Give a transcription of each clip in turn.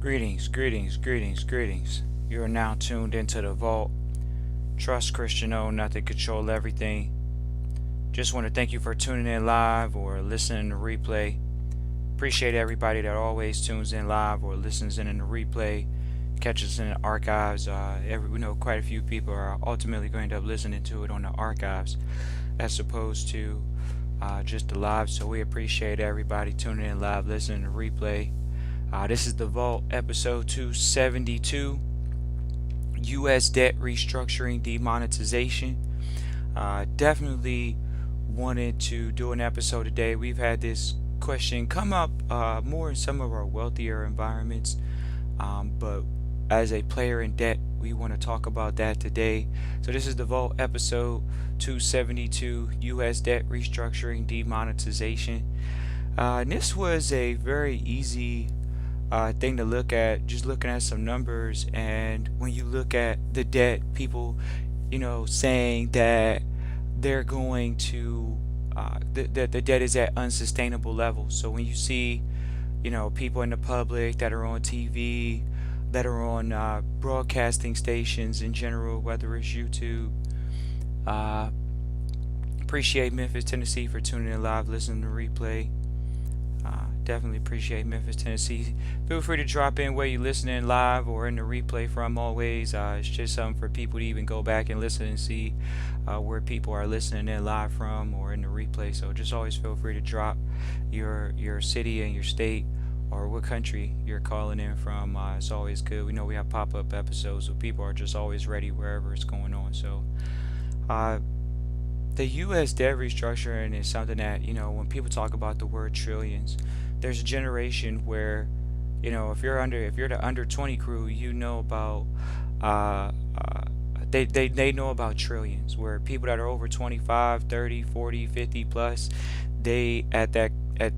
Greetings, greetings, greetings, greetings. You are now tuned into the vault. Trust Christian O, nothing control everything. Just want to thank you for tuning in live or listening to replay. Appreciate everybody that always tunes in live or listens in the replay, catches in the archives. We know quite a few people are ultimately going to end up listening to it on the archives as opposed to just the live. So we appreciate everybody tuning in live, listening to replay. This is the Vault, episode 272, U.S. Debt Restructuring Demonetization. Definitely wanted to do an episode today. We've had this question come up more in some of our wealthier environments, but as a player in debt, we want to talk about that today. So this is the Vault, episode 272, U.S. Debt Restructuring Demonetization. And this was a very easy thing to look at, just looking at some numbers. And when you look at the debt, people, saying that they're going to that the debt is at unsustainable levels. So when you see, people in the public that are on TV, that are on broadcasting stations in general, whether it's YouTube. Uh, Appreciate Memphis, Tennessee for tuning in live, listening to replay. Definitely appreciate Memphis, Tennessee. Feel free to drop in where you're listening live or in the replay from always. It's just something for people to even go back and listen and see where people are listening in live from or in the replay. So just always feel free to drop your city and your state or what country you're calling in from. It's always good. We know we have pop-up episodes, so people are just always ready wherever it's going on. So the U.S. debt restructuring is something that, when people talk about the word trillions, there's a generation where, if you're the under 20 crew, about, they know about trillions, where people that are over 25, 30, 40, 50 plus, at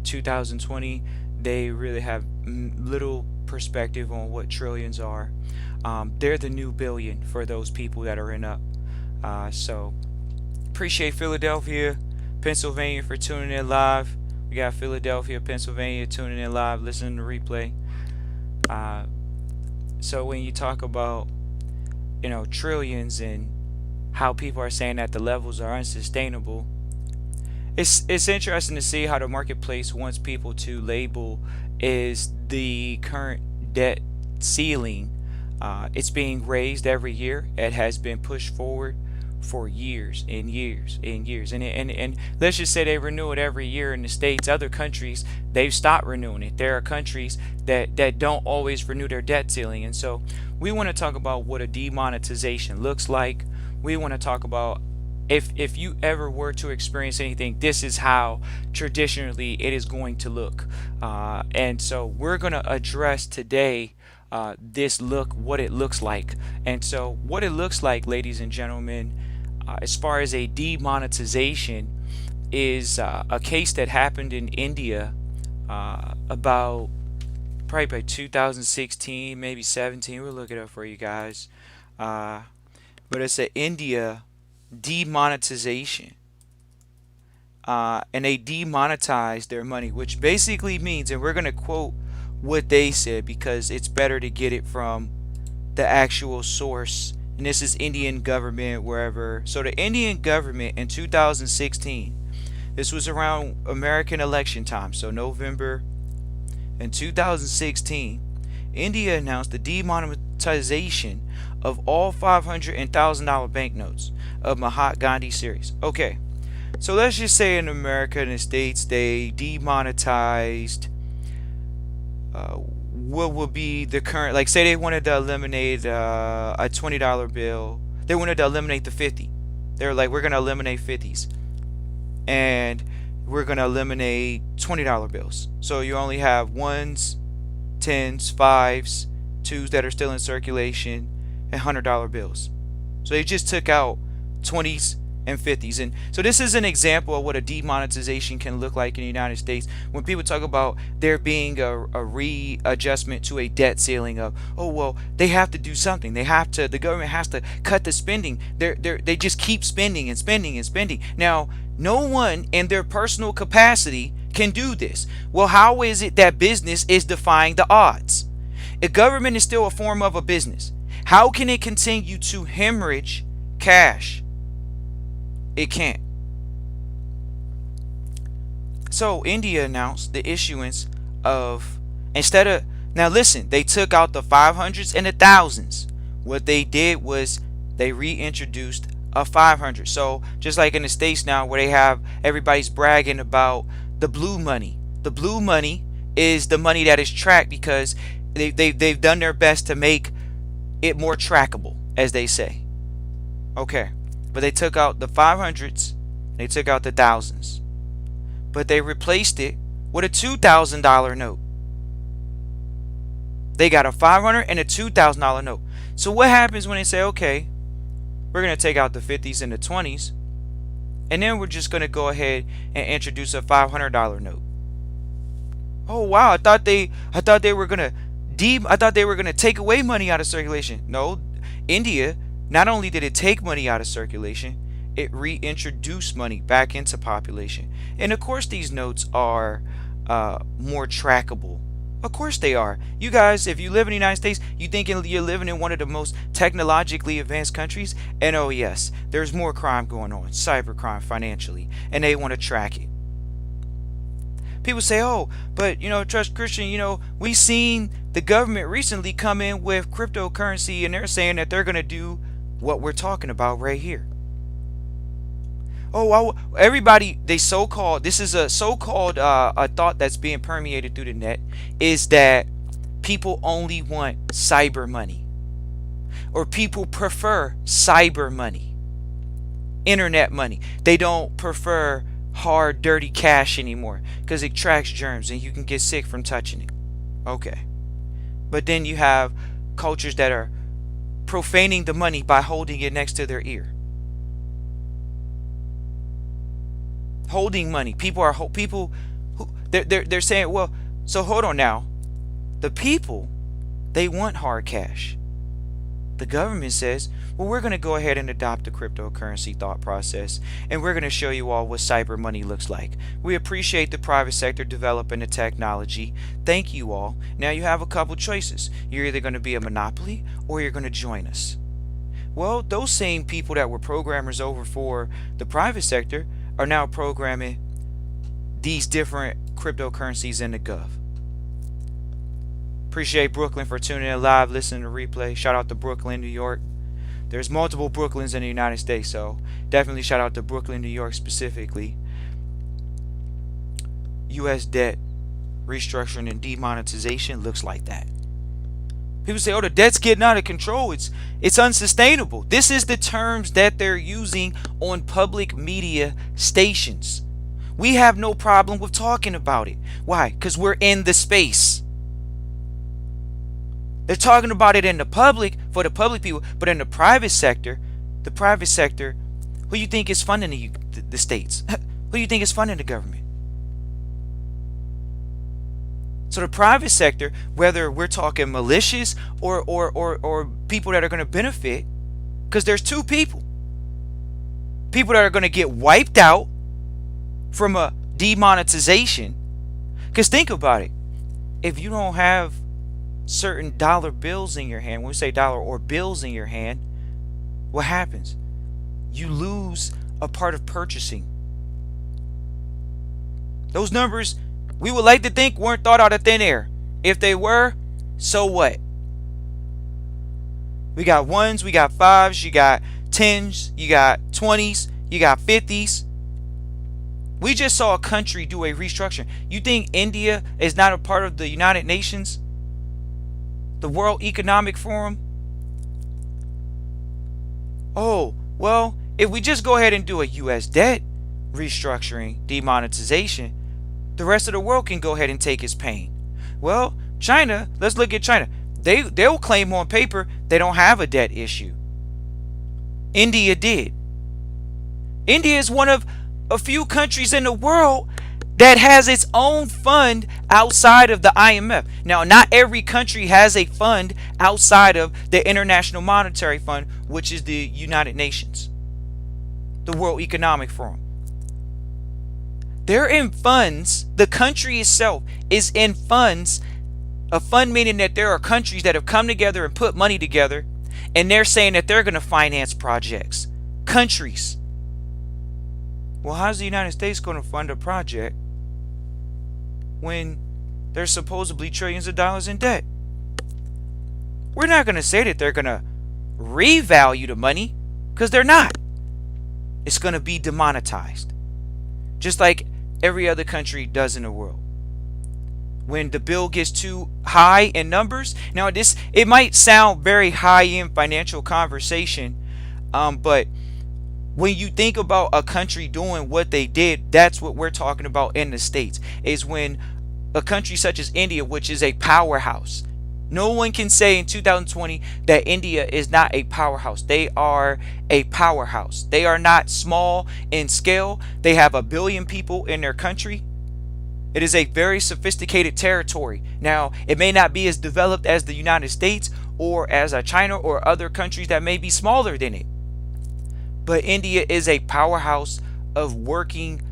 2020, they really have little perspective on what trillions are. They're the new billion for those people that are in up. So appreciate Philadelphia, Pennsylvania for tuning in live. We got Philadelphia, Pennsylvania tuning in live, listening to replay. So when you talk about, trillions and how people are saying that the levels are unsustainable, it's interesting to see how the marketplace wants people to label is the current debt ceiling. It's being raised every year. It has been pushed forward for years and years and years, and let's just say they renew it every year in the States. Other countries, they've stopped renewing it. There are countries that don't always renew their debt ceiling. And so we want to talk about what a demonetization looks like. We want to talk about if you ever were to experience anything, this is how traditionally it is going to look. And so we're going to address today what it looks like. And so what it looks like, ladies and gentlemen, as far as a demonetization, is a case that happened in India about probably by 2016, maybe 17. We'll look it up for you guys. But it's an India demonetization. And they demonetized their money, which basically means, and we're going to quote what they said because it's better to get it from the actual source. And this is Indian government, wherever. So the Indian government in 2016, this was around American election time, so November in 2016, India announced the demonetization of all $500 and $1,000 banknotes of Mahatma Gandhi series. Okay, so let's just say in America and the States, they demonetized what would be the current, like say they wanted to eliminate a $20 bill. They wanted to eliminate the 50. They were like, we're going to eliminate 50s. And we're going to eliminate $20 bills. So you only have ones, tens, fives, twos that are still in circulation, and $100 bills. So they just took out 20s and 50s. And so this is an example of what a demonetization can look like in the United States. When people talk about there being a readjustment to a debt ceiling of, oh well, they have to do something, the government has to cut the spending. They just keep spending and spending and spending. Now no one in their personal capacity can do this. Well, how is it that business is defying the odds? A government is still a form of a business. How can it continue to hemorrhage cash? It can't. So India announced the issuance of, instead of, now listen, they took out the 500s and the thousands. What they did was they reintroduced a 500. So just like in the States now, where they have everybody's bragging about the blue money. The blue money is the money that is tracked because they've done their best to make it more trackable, as they say. Okay, but they took out the 500s, they took out the thousands, but they replaced it with a $2,000 note. They got a $500 and a $2,000 note. So what happens when they say, okay, we're going to take out the 50s and the 20s, and then we're just going to go ahead and introduce a $500 note? Oh wow, I thought they were going to take away money out of circulation. No, India, not only did it take money out of circulation, it reintroduced money back into population. And of course these notes are more trackable. Of course they are. You guys, if you live in the United States, you thinking you're living in one of the most technologically advanced countries? And oh yes, there's more crime going on, cybercrime financially, and they want to track it. People say, oh, but Trust Christian, we seen the government recently come in with cryptocurrency, and they're saying that they're going to do what we're talking about right here. Oh, everybody, this is a so-called a thought that's being permeated through the net, is that people only want cyber money, or people prefer cyber money, internet money. They don't prefer hard, dirty cash anymore because it tracks germs and you can get sick from touching it. Okay, but then you have cultures that are profaning the money by holding it next to their ear. Holding money. People who they're saying, well, so hold on now. The people, they want hard cash. The government says, well, we're going to go ahead and adopt the cryptocurrency thought process, and we're going to show you all what cyber money looks like. We appreciate the private sector developing the technology. Thank you all. Now you have a couple choices. You're either going to be a monopoly or you're going to join us. Well, those same people that were programmers over for the private sector are now programming these different cryptocurrencies in the gov. Appreciate Brooklyn for tuning in live, listening to replay. Shout out to Brooklyn, New York. There's multiple Brooklyns in the United States, so definitely shout out to Brooklyn, New York specifically. U.S. debt, restructuring, and demonetization looks like that. People say, oh, the debt's getting out of control. It's unsustainable. This is the terms that they're using on public media stations. We have no problem with talking about it. Why? Because we're in the space. They're talking about it in the public, for the public people, but in the private sector, who you think is funding the states? Who you think is funding the government? So the private sector, whether we're talking militias or people that are going to benefit, because there's two people that are going to get wiped out from a demonetization. Because think about it, if you don't have certain dollar bills in your hand, when we say dollar or bills in your hand, what happens? You lose a part of purchasing. Those numbers, we would like to think, weren't thought out of thin air. If they were, so what? We got ones, we got fives, you got tens, you got 20s, you got 50s. We just saw a country do a restructuring. You think India is not a part of the United Nations? The World Economic Forum? Oh, well, if we just go ahead and do a U.S. debt restructuring, demonetization, the rest of the world can go ahead and take its pain. Well, China, let's look at China. They'll claim on paper they don't have a debt issue. India did. India is one of a few countries in the world that has its own fund outside of the IMF. Now, not every country has a fund outside of the International Monetary Fund, which is the United Nations, the World Economic Forum. They're in funds. The country itself is in funds A fund meaning that there are countries that have come together and put money together, and they're saying that they're going to finance projects. Countries. Well, how's the United States going to fund a project when there's supposedly trillions of dollars in debt? We're not going to say that they're going to revalue the money, because they're not. It's going to be demonetized, just like every other country does in the world. When the bill gets too high in numbers, now it might sound very high-end financial conversation, but when you think about a country doing what they did, that's what we're talking about in the States, is when a country such as India, which is a powerhouse. No one can say in 2020 that India is not a powerhouse. They are a powerhouse. They are not small in scale. They have 1 billion people in their country. It is a very sophisticated territory. Now, it may not be as developed as the United States or as China or other countries that may be smaller than it. But India is a powerhouse of working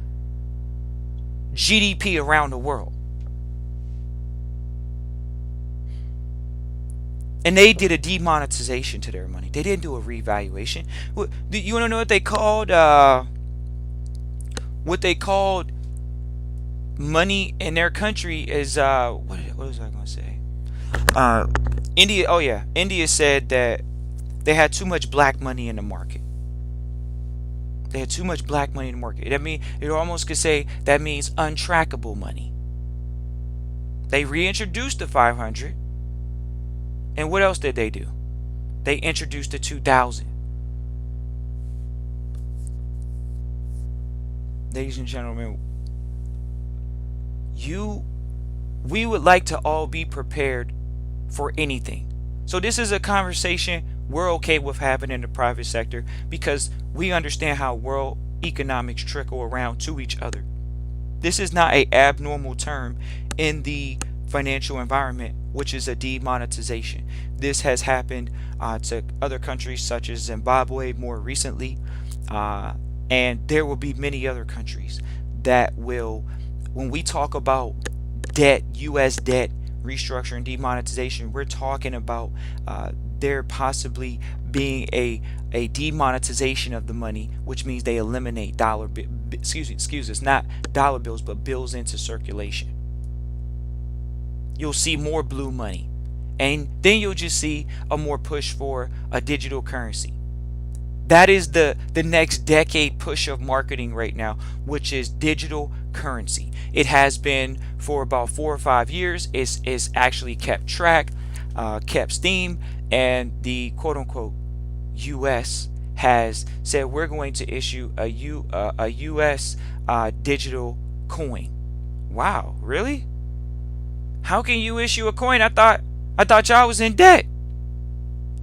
GDP around the world. And they did a demonetization to their money. They didn't do a revaluation. You want to know what they called? What they called money in their country is what was I going to say? India. Oh yeah, India said that they had too much black money in the market. They had too much black money in the market. I mean, you almost could say that means untrackable money. They reintroduced the 500. And what else did they do? They introduced the 2000. Ladies and gentlemen, we would like to all be prepared for anything. So this is a conversation we're okay with having in the private sector, because we understand how world economics trickle around to each other. This is not an abnormal term in the financial environment, which is a demonetization. This has happened to other countries such as Zimbabwe more recently, and there will be many other countries that will, when we talk about debt, U.S. debt, restructuring, demonetization, we're talking about there possibly being a demonetization of the money, which means they eliminate excuse us, not dollar bills, but bills into circulation. You'll see more blue money, and then you'll just see a more push for a digital currency. That is the next decade push of marketing right now, which is digital currency. It has been for about 4 or 5 years. It's actually kept track, kept steam, and the quote-unquote U.S. has said we're going to issue a U.S. Digital coin. Wow, really? How can you issue a coin? I thought y'all was in debt.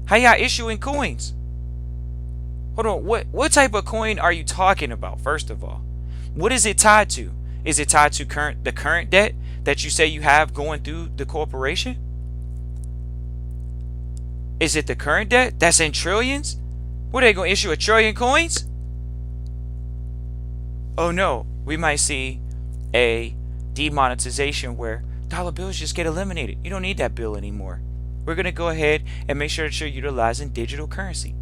How y'all issuing coins? Hold on, what type of coin are you talking about? First of all, what is it tied to? Is it tied to the current debt that you say you have going through the corporation? Is it the current debt that's in trillions? What, are they going to issue 1 trillion coins? Oh no, we might see a demonetization where dollar bills just get eliminated. You don't need that bill anymore. We're going to go ahead and make sure that you're utilizing digital currency.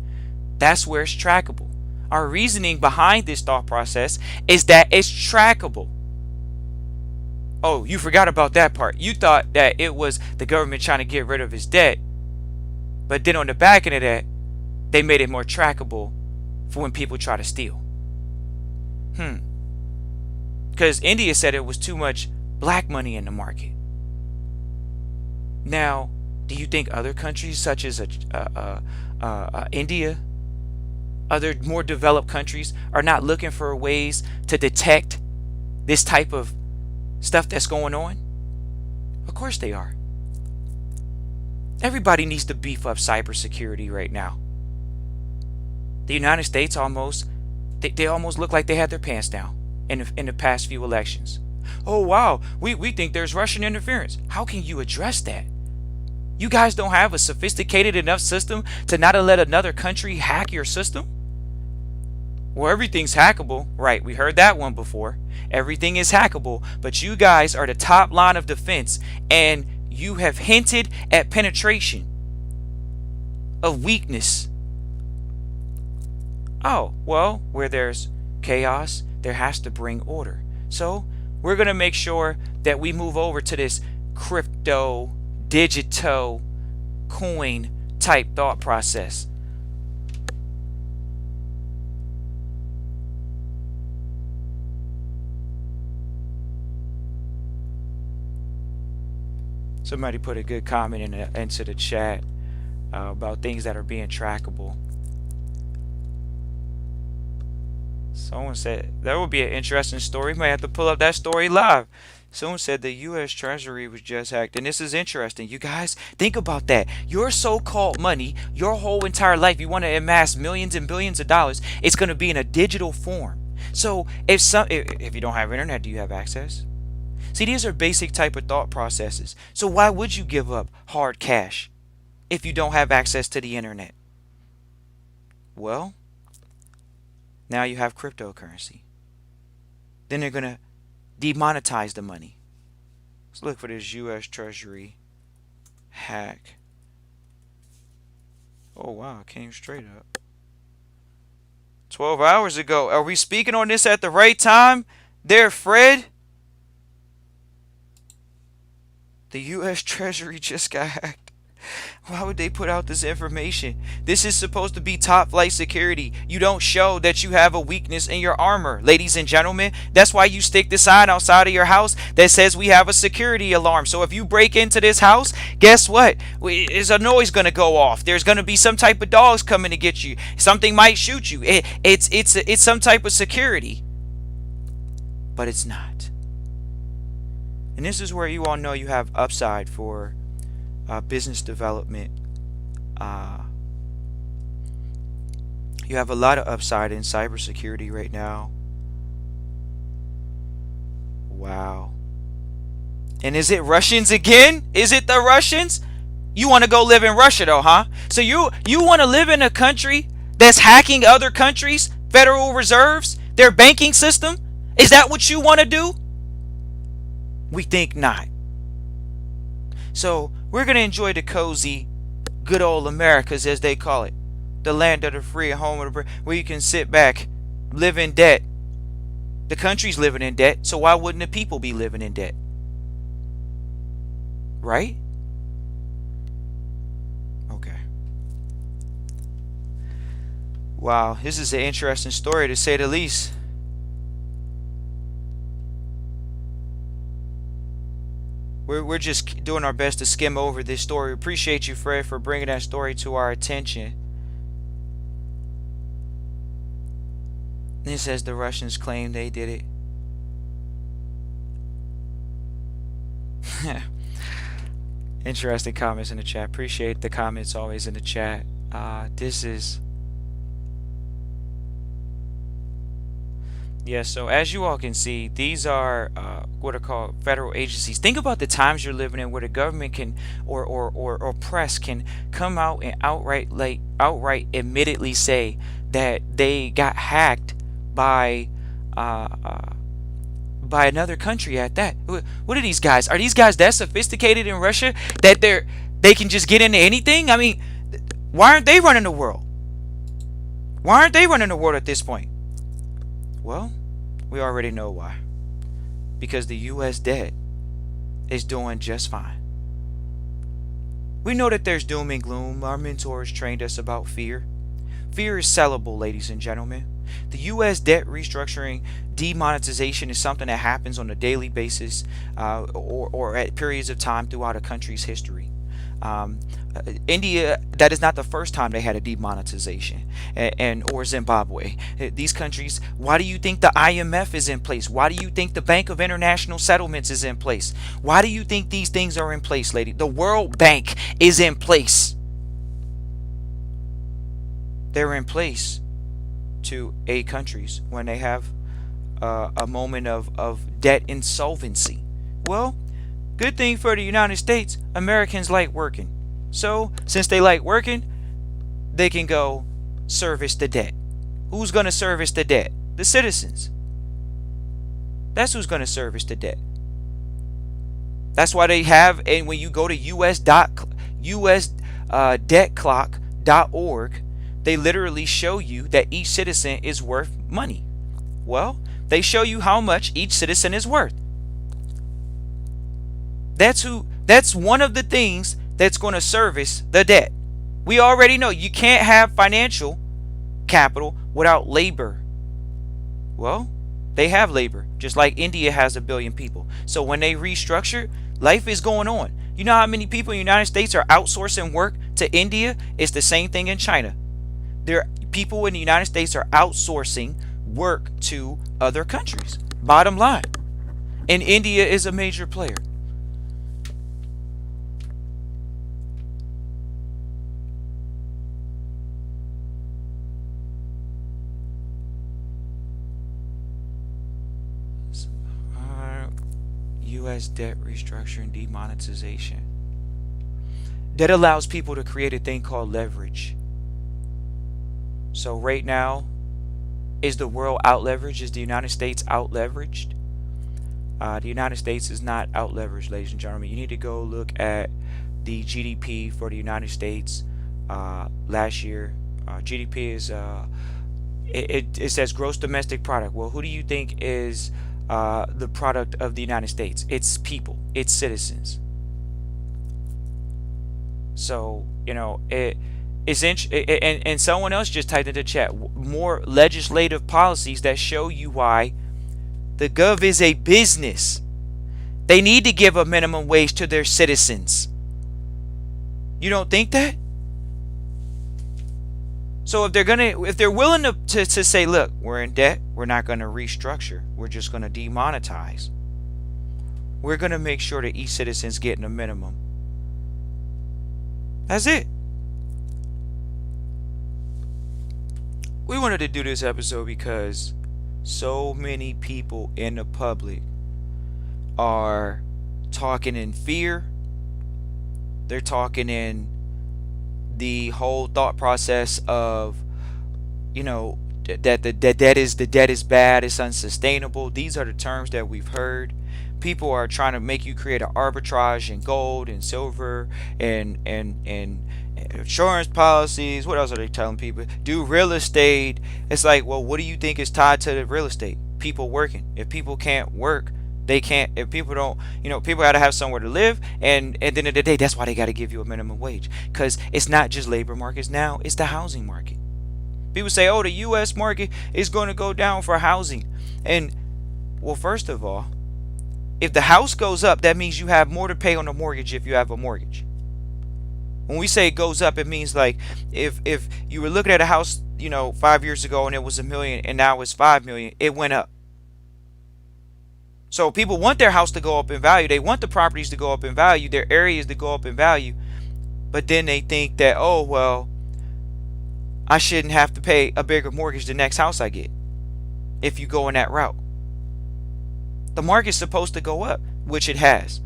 That's where it's trackable. Our reasoning behind this thought process is that it's trackable. Oh, you forgot about that part. You thought that it was the government trying to get rid of its debt. But then on the back end of that, they made it more trackable for when people try to steal. Because India said it was too much black money in the market. Now, do you think other countries such as India, other more developed countries, are not looking for ways to detect this type of stuff that's going on? Of course they are. Everybody needs to beef up cybersecurity right now. The United States they almost look like they had their pants down in the past few elections. Oh wow, we think there's Russian interference. How can you address that? You guys don't have a sophisticated enough system to not let another country hack your system? Well, everything's hackable. Right, we heard that one before. Everything is hackable, but you guys are the top line of defense, and You have hinted at penetration of weakness. Oh, well, where there's chaos, there has to bring order. So we're going to make sure that we move over to this crypto, digital, coin type thought process. Somebody put a good comment into the chat about things that are being trackable. Someone said that would be an interesting story. We might have to pull up that story live. Someone said the U.S. Treasury was just hacked. And this is interesting. You guys, think about that. Your so-called money, your whole entire life, you want to amass millions and billions of dollars, it's going to be in a digital form. So if you don't have internet, do you have access? See, these are basic type of thought processes. So why would you give up hard cash if you don't have access to the internet? Well, now you have cryptocurrency. Then they're going to demonetize the money. Let's look for this U.S. Treasury hack. Oh, wow, it came straight up. 12 hours ago. Are we speaking on this at the right time there, Fred? The U.S. Treasury just got hacked. Why would they put out this information? This is supposed to be top flight security. You don't show that you have a weakness in your armor, ladies and gentlemen. That's why you stick the sign outside of your house that says we have a security alarm. So if you break into this house, guess what? There's a noise going to go off. There's going to be some type of dogs coming to get you. Something might shoot you. It's some type of security. But it's not. And this is where you all know you have upside for business development. You have a lot of upside in cybersecurity right now. Wow. And is it Russians again? Is it the Russians? You want to go live in Russia though, huh? So you want to live in a country that's hacking other countries' federal reserves, their banking system? Is that what you want to do? We think not. So we're going to enjoy the cozy, good old Americas, as they call it. The land of the free, home of the brave, where you can sit back, live in debt. The country's living in debt, so why wouldn't the people be living in debt? Right? Okay. Wow, this is an interesting story to say the least. We're just doing our best to skim over this story. Appreciate you, Fred, for bringing that story to our attention. It says the Russians claim they did it. Interesting comments in the chat. Appreciate the comments always in the chat. This is... Yeah, so as you all can see, these are what are called federal agencies. Think about the times you're living in where the government can or press can come out and outright admittedly say that they got hacked by another country at that. What are these guys? Are these guys that sophisticated in Russia that they can just get into anything? I mean, why aren't they running the world? Why aren't they running the world at this point? Well, we already know why. Because the U.S. debt is doing just fine. We know that there's doom and gloom. Our mentors trained us about fear. Fear is sellable, ladies and gentlemen. The U.S. debt restructuring, demonetization is something that happens on a daily basis or at periods of time throughout a country's history. India, that is not the first time they had a demonetization, or Zimbabwe. These countries, why do you think the IMF is in place? Why do you think the Bank of International Settlements is in place? Why do you think these things are in place, lady? The World Bank is in place. They're in place to aid countries when they have a moment of debt insolvency. Well, good thing for the United States, Americans like working. So, since they like working, they can go service the debt. Who's going to service the debt? The citizens. That's who's going to service the debt. That's why they have, and when you go to us debtclock.org, they literally show you that each citizen is worth money. Well, they show you how much each citizen is worth. That's one of the things that's going to service the debt. We already know you can't have financial capital without labor. Well, they have labor, just like India has 1 billion people. So when they restructure, life is going on. You know how many people in the United States are outsourcing work to India? It's the same thing in China. People in the United States are outsourcing work to other countries. Bottom line. And India is a major player. U.S. debt restructuring, demonetization. That allows people to create a thing called leverage. So right now, is the world out leveraged? Is the United States out leveraged? The United States is not out leveraged, ladies and gentlemen. You need to go look at the GDP for the United States last year. GDP is it says gross domestic product. Well, who do you think is the product of the United States? It's people, it's citizens. So and someone else just typed in the chat more legislative policies that show you why the gov is a business. They need to give a minimum wage to their citizens. You don't think that? So if they're willing to say, look, we're in debt, we're not going to restructure, we're just going to demonetize, we're going to make sure that each citizen's getting a minimum. That's it. We wanted to do this episode because so many people in the public are talking in fear. They're talking in the whole thought process of, that the debt is bad, it's unsustainable. These are the terms that we've heard. People are trying to make you create an arbitrage in gold and silver and insurance policies. What else are they telling people? Do real estate. It's like, well, what do you think is tied to the real estate? People working. If people can't work, they can't. If people don't, people got to have somewhere to live. And at the end of the day, that's why they got to give you a minimum wage, because it's not just labor markets now, it's the housing market. People say, oh, the U.S. market is going to go down for housing. And well, first of all, if the house goes up, that means you have more to pay on the mortgage if you have a mortgage. When we say it goes up, it means like if you were looking at a house, 5 years ago and it was $1 million and now it's $5 million, it went up. So people want their house to go up in value. They want the properties to go up in value, their areas to go up in value. But then they think that, oh, well, I shouldn't have to pay a bigger mortgage the next house I get if you go in that route. The market's supposed to go up, which it has.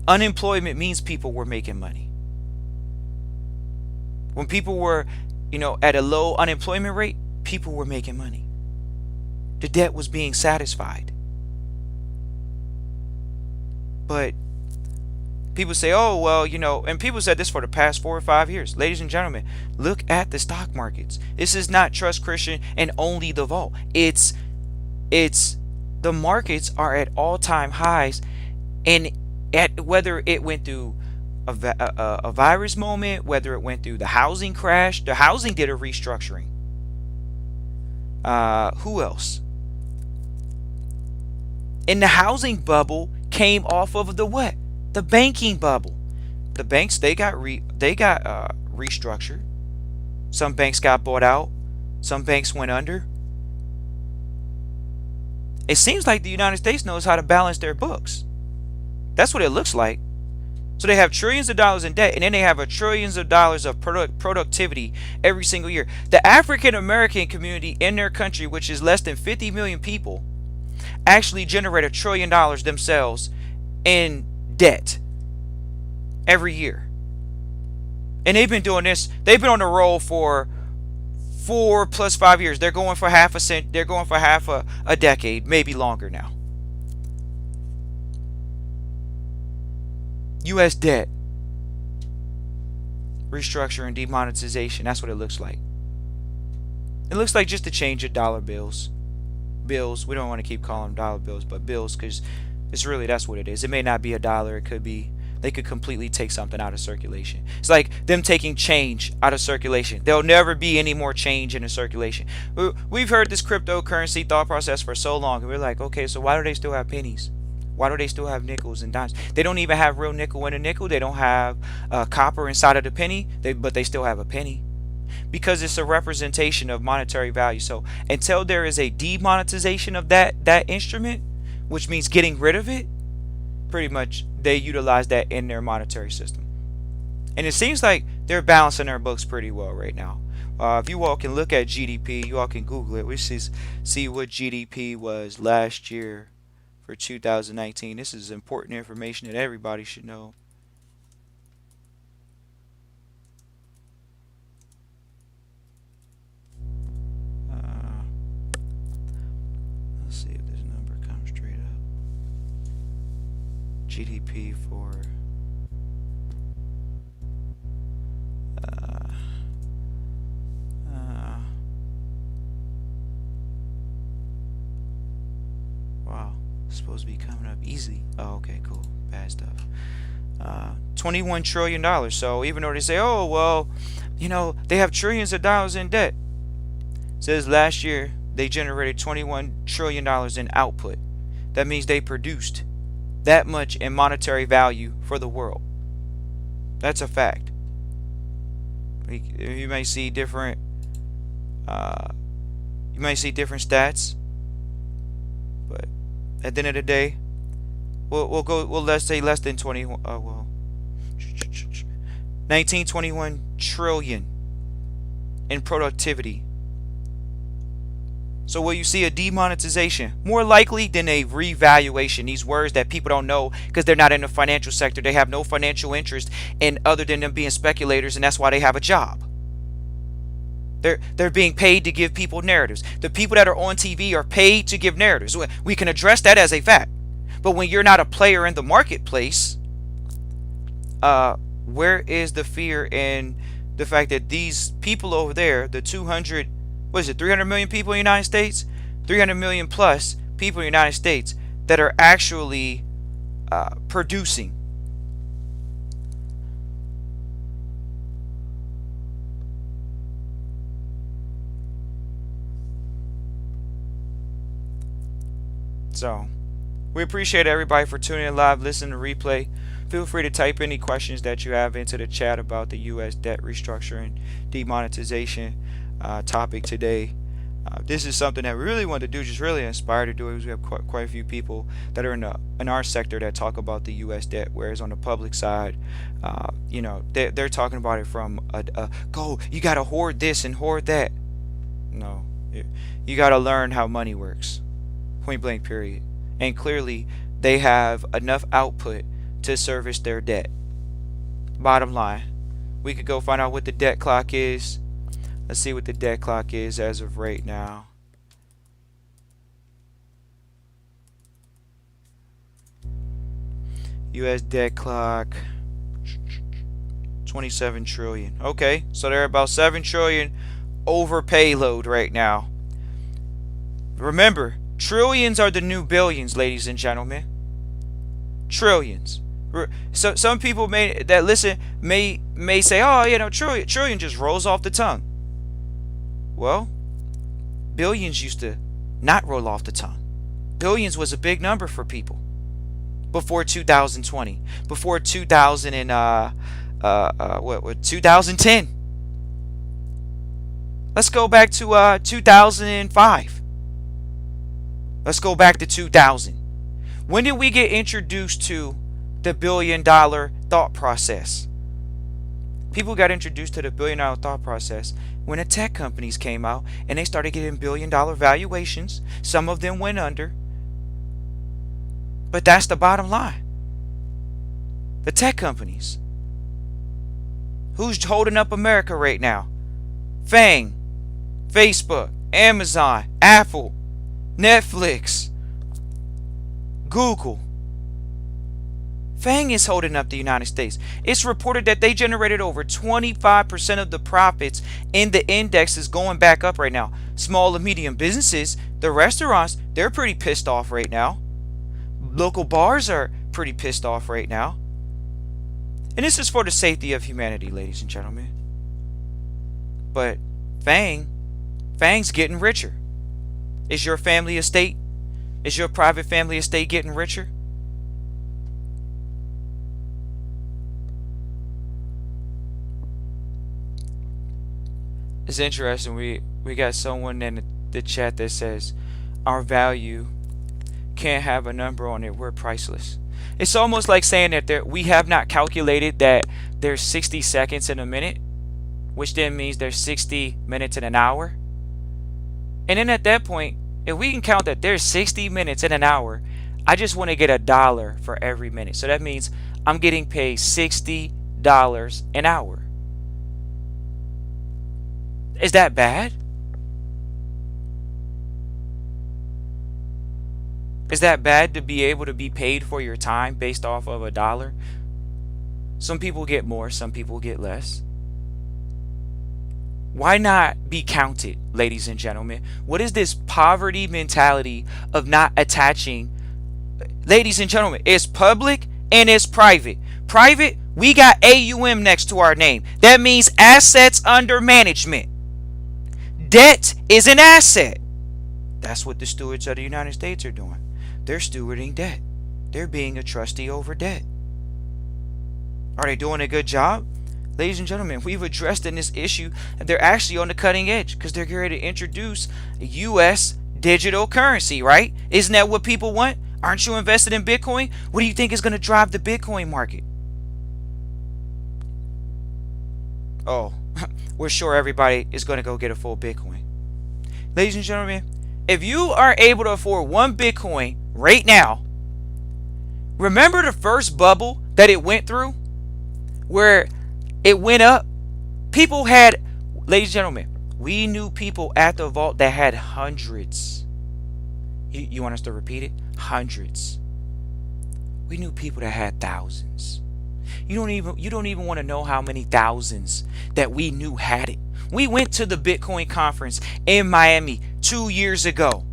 Unemployment means people were making money. When people were, at a low unemployment rate, people were making money. The debt was being satisfied. But people say, oh, well, and people said this for the past 4 or 5 years. Ladies and gentlemen, look at the stock markets. This is not Trust Christian and only the vault. It's the markets are at all-time highs, and whether it went through a virus moment, whether it went through the housing crash, the housing did a restructuring. Who else? And the housing bubble came off of the what? The banking bubble. The banks, they got restructured. Some banks got bought out. Some banks went under. It seems like the United States knows how to balance their books. That's what it looks like. So they have trillions of dollars in debt, and then they have trillions of dollars of productivity every single year. The African American community in their country, which is less than 50 million people, actually generate $1 trillion themselves in debt every year. And they've been doing this. They've been on the roll for 4 plus 5 years. They're going for half a decade, maybe longer now. U.S. debt, restructuring, demonetization. That's what it looks like. It looks like just a change of dollar bills. Bills. We don't want to keep calling them dollar bills, but bills, because it's really, that's what it is. It may not be a dollar. It could be, they could completely take something out of circulation. It's like them taking change out of circulation. There'll never be any more change in the circulation. We've heard this cryptocurrency thought process for so long, and we're like, okay, so why do they still have pennies? Why do they still have nickels and dimes? They don't even have real nickel in a nickel. They don't have copper inside of the penny, but they still have a penny, because it's a representation of monetary value. So until there is a demonetization of that instrument, which means getting rid of it, pretty much they utilize that in their monetary system. And it seems like they're balancing their books pretty well right now. If you all can look at GDP, you all can Google it. We see what GDP was last year for 2019. This is important information that everybody should know. Let's see if this number comes straight up. GDP for wow, it's supposed to be coming up easy. Oh, okay, cool. Bad stuff. $21 trillion. So even though they say, oh, well, you know, they have trillions of dollars in debt, it says last year they generated $21 trillion in output. That means they produced that much in monetary value for the world. That's a fact. You may see different stats, but at the end of the day, we'll let's say less than 1921 trillion in productivity. So will you see a demonetization? More likely than a revaluation. These words that people don't know because they're not in the financial sector. They have no financial interest in other than them being speculators, and that's why they have a job. They're being paid to give people narratives. The people that are on TV are paid to give narratives. We can address that as a fact. But when you're not a player in the marketplace, where is the fear in the fact that these people over there, the 300 million people in the United States, 300 million plus people in the United States that are actually producing? So we appreciate everybody for tuning in live, listening to replay. Feel free to type any questions that you have into the chat about the U.S. debt restructuring, demonetization topic today. This is something that we really want to do, just really inspired to do it, because we have quite a few people that are in our sector that talk about the U.S. debt, whereas on the public side, you know, they're talking about it from go, you got to hoard this and hoard that. No, you got to learn how money works. Point blank, period. And clearly, they have enough output to service their debt. Bottom line, we could go find out what the debt clock is. Let's see what the debt clock is as of right now. U.S. debt clock, 27 trillion. Okay, so they're about 7 trillion over payload right now. Remember, trillions are the new billions, ladies and gentlemen. Trillions. So some people may say, oh, you know, trillion just rolls off the tongue. Well, billions used to not roll off the tongue. Billions was a big number for people before 2020, before 2010. Let's go back to 2005. Let's go back to 2000. When did we get introduced to the billion-dollar thought process? People got introduced to the billion-dollar thought process when the tech companies came out and they started getting billion-dollar valuations. Some of them went under. But that's the bottom line. The tech companies. Who's holding up America right now? Fang, Facebook, Amazon, Apple, Netflix, Google, FANG is holding up the United States. It's reported that they generated over 25% of the profits in the indexes, going back up right now. Small and medium businesses, the restaurants, they're pretty pissed off right now. Local bars are pretty pissed off right now. And this is for the safety of humanity, ladies and gentlemen. But FANG's getting richer. Is your family estate, is your private family estate getting richer? It's interesting. We got someone in the chat that says our value can't have a number on it. We're priceless. It's almost like saying that we have not calculated that there's 60 seconds in a minute, which then means there's 60 minutes in an hour. And then at that point, if we can count that there's 60 minutes in an hour, I just want to get $1 for every minute. So that means I'm getting paid $60 an hour. Is that bad? Is that bad to be able to be paid for your time based off of $1? Some people get more, some people get less. Why not be counted, ladies and gentlemen? What is this poverty mentality of not attaching? Ladies and gentlemen, it's public and it's private. Private, we got AUM next to our name. That means assets under management. Debt is an asset. That's what the stewards of the United States are doing. They're stewarding debt. They're being a trustee over debt. Are they doing a good job? Ladies and gentlemen, we've addressed in this issue, and they're actually on the cutting edge because they're going to introduce a U.S. digital currency, right? Isn't that what people want? Aren't you invested in Bitcoin? What do you think is going to drive the Bitcoin market? Oh, we're sure everybody is going to go get a full Bitcoin. Ladies and gentlemen, if you are able to afford one Bitcoin right now, remember the first bubble that it went through where it went up? People had, ladies and gentlemen, we knew people at the vault that had hundreds. You want us to repeat it? Hundreds. We knew people that had thousands. You don't even want to know how many thousands that we knew had it. We went to the Bitcoin conference in Miami 2 years ago.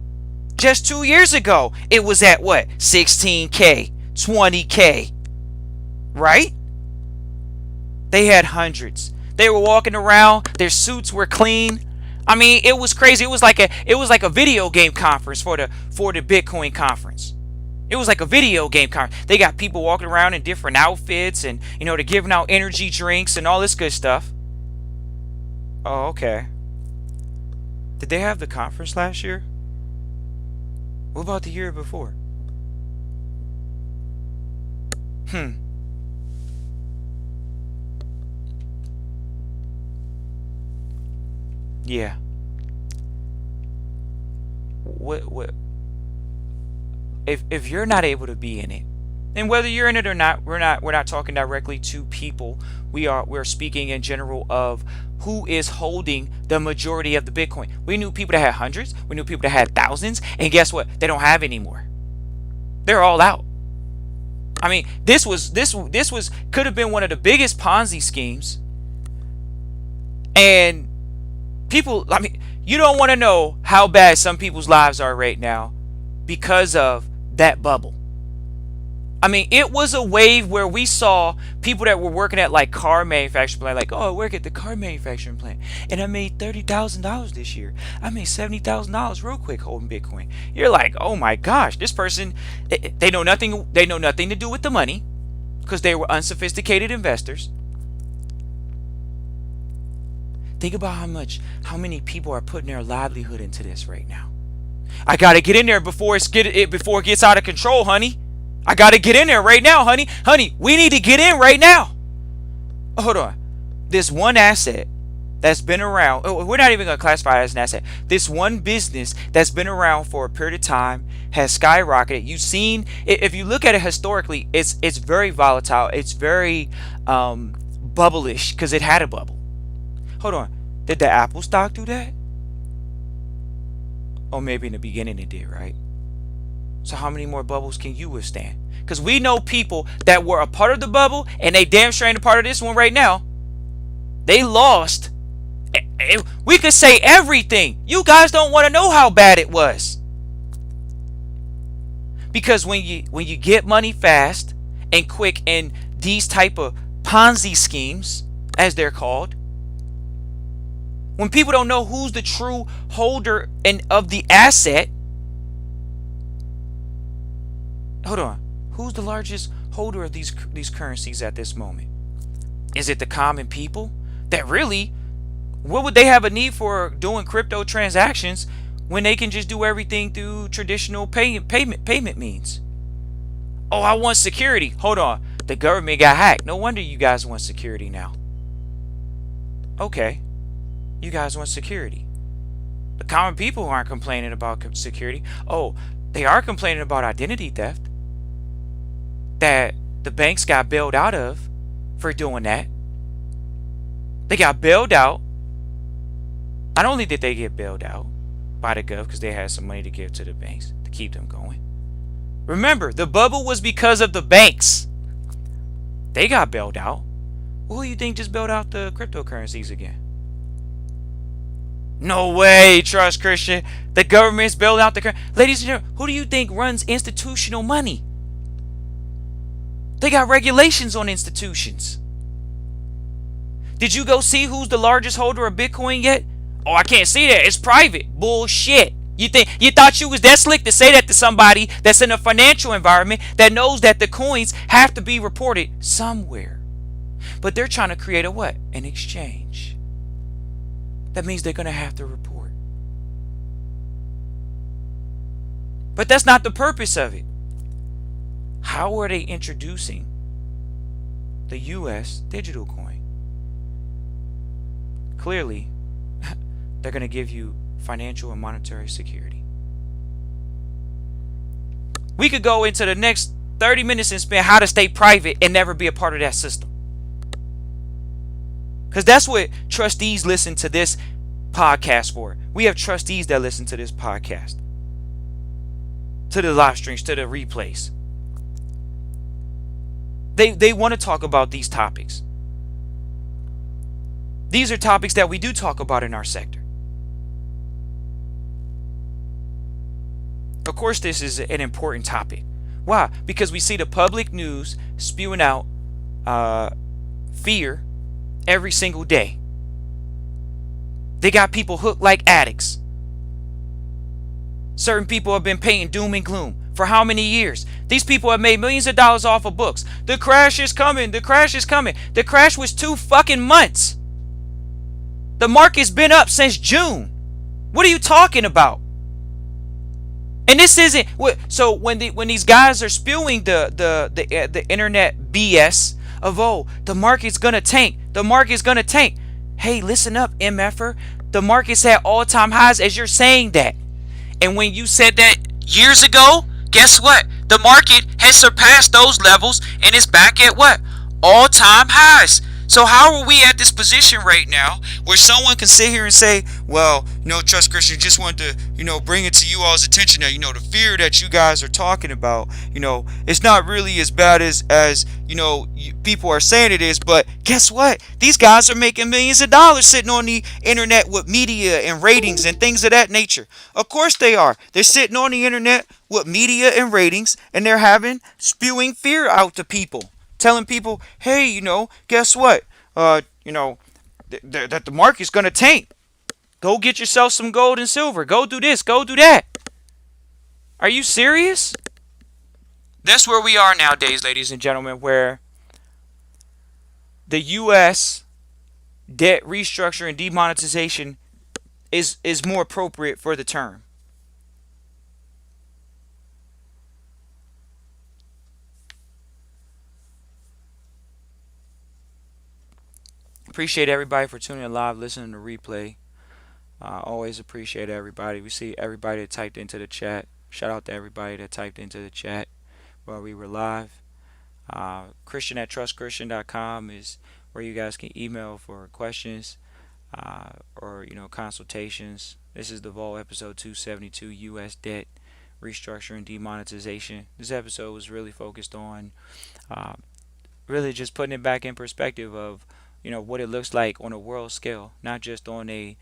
Just 2 years ago, it was at what? 16K, 20K, right? They had hundreds. They were walking around. Their suits were clean. I mean, it was crazy. It was like a video game conference for the Bitcoin conference. It was like a video game conference. They got people walking around in different outfits, and they're giving out energy drinks and all this good stuff. Oh, okay. Did they have the conference last year? What about the year before? Yeah. What if you're not able to be in it, and whether you're in it or not, we're not talking directly to people. We're speaking in general of who is holding the majority of the Bitcoin. We knew people that had hundreds, we knew people that had thousands, and guess what? They don't have any more. They're all out. I mean, this could have been one of the biggest Ponzi schemes. And people, I mean, you don't want to know how bad some people's lives are right now because of that bubble. I mean, it was a wave where we saw people that were working at like car manufacturing plant, like, oh, I work at the car manufacturing plant, and I made $30,000 this year. I made $70,000 real quick holding Bitcoin. You're like, oh my gosh, this person, they know nothing. They know nothing to do with the money because they were unsophisticated investors. Think about how many people are putting their livelihood into this right now. I gotta get in there before it gets out of control, honey. I gotta get in there right now, honey. Honey, we need to get in right now. Hold on. This one asset that's been around, we're not even gonna classify it as an asset. This one business that's been around for a period of time has skyrocketed. You've seen, if you look at it historically, it's very volatile. It's very bubblish because it had a bubble. Hold on. Did the Apple stock do that? Or maybe in the beginning it did, right? So how many more bubbles can you withstand? Because we know people that were a part of the bubble and they damn sure ain't a part of this one right now. They lost. We could say everything. You guys don't want to know how bad it was. Because when you get money fast and quick in these type of Ponzi schemes, as they're called, when people don't know who's the true holder and of the asset, hold on, who's the largest holder of these currencies at this moment? Is it the common people that really, what would they have a need for doing crypto transactions when they can just do everything through traditional payment means? Oh, I want security. Hold on. The government got hacked. No wonder you guys want security now. Okay. You guys want security. The common people aren't complaining about security. Oh, they are complaining about identity theft that the banks got bailed out of for doing that. They got bailed out. Not only did they get bailed out by the gov because they had some money to give to the banks to keep them going. Remember, the bubble was because of the banks. They got bailed out. Well, who do you think just bailed out the cryptocurrencies again? No way, Trust Christian. The government's bailed out the... Ladies and gentlemen, who do you think runs institutional money? They got regulations on institutions. Did you go see who's the largest holder of Bitcoin yet? Oh, I can't see that. It's private. Bullshit. You thought you was that slick to say that to somebody that's in a financial environment that knows that the coins have to be reported somewhere. But they're trying to create a what? An exchange. That means they're going to have to report. But that's not the purpose of it. How are they introducing the US digital coin? Clearly, they're going to give you financial and monetary security. We could go into the next 30 minutes and spend how to stay private and never be a part of that system. Because that's what trustees listen to this podcast for. We have trustees that listen to this podcast, to the live streams, to the replays. They want to talk about these topics. These are topics that we do talk about in our sector. Of course, this is an important topic. Why? Because we see the public news spewing out fear every single day. They got people hooked like addicts. Certain people have been painting doom and gloom for how many years? These people have made millions of dollars off of books. The crash is coming. The crash is coming. The crash was 2 fucking months. The market's been up since June. What are you talking about? And this isn't what. So when these guys are spewing the internet BS of, oh, the market's gonna tank, the market's gonna tank. Hey, listen up, MFer. The market's at all-time highs as you're saying that. And when you said that years ago, guess what? The market has surpassed those levels and is back at what? All-time highs. So how are we at this position right now where someone can sit here and say, well, Trust Christian, just wanted to, bring it to you all's attention that, the fear that you guys are talking about, it's not really as bad as people are saying it is. But guess what? These guys are making millions of dollars sitting on the internet with media and ratings and things of that nature. Of course they are. They're sitting on the internet with media and ratings, and they're spewing fear out to people. Telling people, hey, guess what? That the market's going to tank. Go get yourself some gold and silver. Go do this. Go do that. Are you serious? That's where we are nowadays, ladies and gentlemen, where the U.S. debt restructuring and demonetization is more appropriate for the term. Appreciate everybody for tuning in live, listening to replay. Always appreciate everybody. We see everybody that typed into the chat. Shout out to everybody that typed into the chat while we were live. Christian at trustchristian.com is where you guys can email for questions or consultations. This is the Vault episode 272, U.S. debt Restructuring, Demonetization. This episode was really focused on uh, really just putting it back in perspective of what it looks like on a world scale, not just on a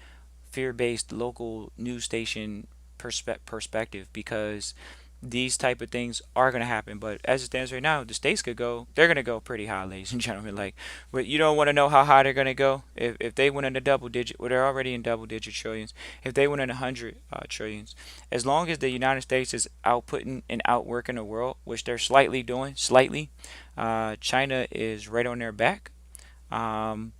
fear-based local news station perspective, because these type of things are going to happen. But as it stands right now, the states could go, they're going to go pretty high, ladies and gentlemen. Like, but you don't want to know how high they're going to go. If they went into double digit, well, they're already in double digit trillions. If they went in 100 trillions, as long as the United States is outputting and outworking the world, which they're slightly doing, slightly, China is right on their back. Um,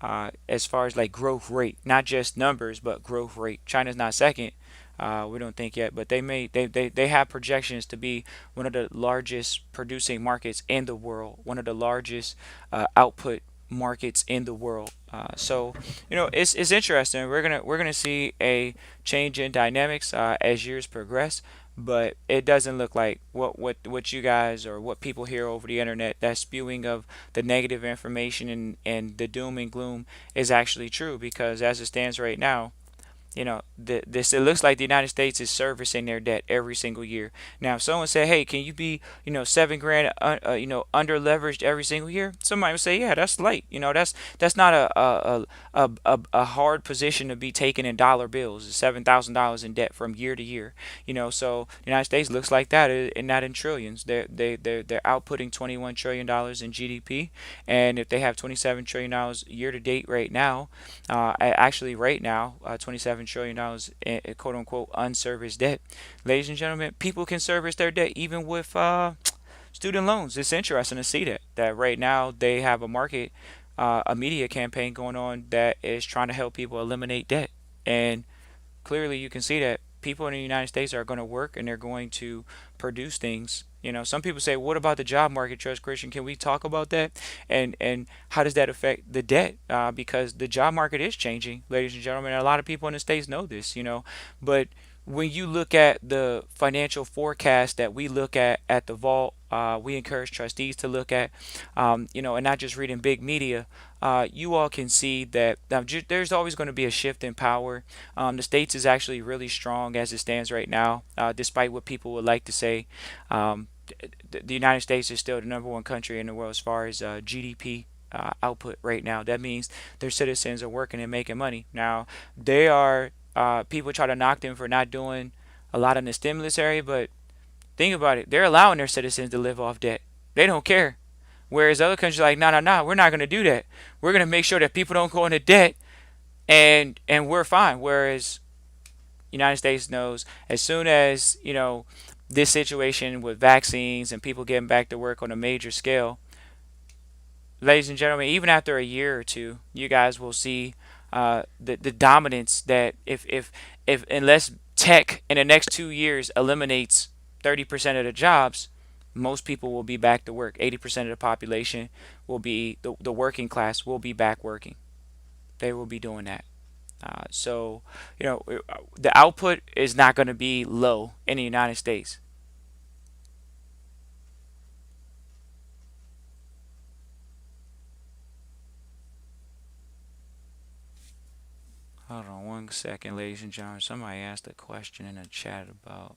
as far as like growth rate, not just numbers, but growth rate. China's not second. We don't think yet, but they have projections to be one of the largest producing markets in the world, one of the largest output markets in the world. So it's interesting. We're gonna see a change in dynamics as years progress, but it doesn't look like what you guys or what people hear over the internet, that spewing of the negative information and the doom and gloom, is actually true, because as it stands right now, this, it looks like the United States is servicing their debt every single year. Now, if someone said, "Hey, can you be 7 grand under leveraged every single year?" Somebody would say, "Yeah, that's light. That's not a hard position to be taken in dollar bills. $7,000 in debt from year to year. So the United States looks like that, and not in trillions. They're outputting $21 trillion in GDP, and if they have $27 trillion year to date right now, actually right now, $27 trillion in quote unquote unserviced debt. Ladies and gentlemen, people can service their debt even with student loans. It's interesting to see that right now they have a media campaign going on that is trying to help people eliminate debt. And clearly you can see that people in the United States are going to work and they're going to produce things. Some people say, "What about the job market, Trust Christian? Can we talk about that? And how does that affect the debt?" Because the job market is changing, ladies and gentlemen. A lot of people in the states know this, but when you look at the financial forecast that we look at the vault, we encourage trustees to look at, and not just reading big media. You all can see that there's always going to be a shift in power. The states is actually really strong as it stands right now, despite what people would like to say. Um, the United States is still the number one country in the world as far as GDP output right now. That means their citizens are working and making money. Now, they are people try to knock them for not doing a lot in the stimulus area, but think about it. They're allowing their citizens to live off debt. They don't care. Whereas other countries are like, no, no, no, we're not going to do that. We're going to make sure that people don't go into debt, and we're fine. Whereas United States knows, as soon as this situation with vaccines and people getting back to work on a major scale, ladies and gentlemen, even after a year or two, you guys will see the dominance that if unless tech in the next 2 years eliminates 30% of the jobs, most people will be back to work. 80% of the population will be the working class will be back working. They will be doing that. So the output is not going to be low in the United States. Hold on 1 second, ladies and gentlemen. Somebody asked a question in the chat about.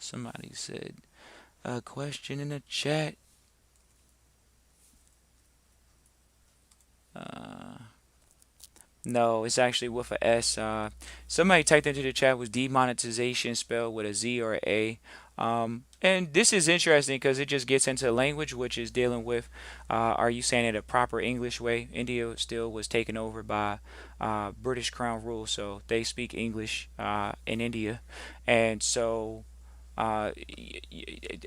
Somebody said a question in the chat. Uh, no, it's actually with a S. Somebody typed into the chat was demonetization spelled with a Z or a A. And this is interesting because it just gets into language, which is dealing with are you saying it a proper English way? India still was taken over by British Crown rule, so they speak English in India. And so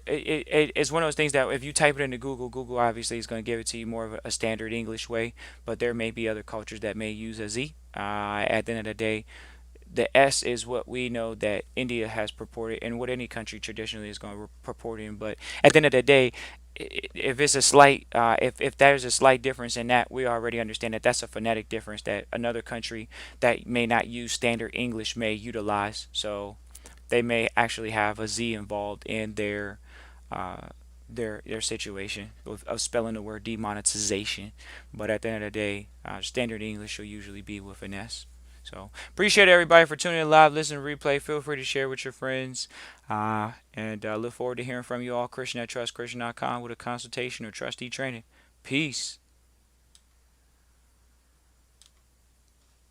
it's one of those things that if you type it into Google, Google obviously is going to give it to you more of a standard English way, but there may be other cultures that may use a Z. At the end of the day, the S is what we know that India has purported and what any country traditionally is going to purport in. But at the end of the day, if it's a slight, if there's a slight difference in that, we already understand that that's a phonetic difference that another country that may not use standard English may utilize. So they may actually have a Z involved in uh, their situation of spelling the word demonetization. But at the end of the day, standard English will usually be with an S. So appreciate everybody for tuning in live, listen to replay. Feel free to share with your friends. And look forward to hearing from you all. Christian at trustchristian.com with a consultation or trustee training. Peace.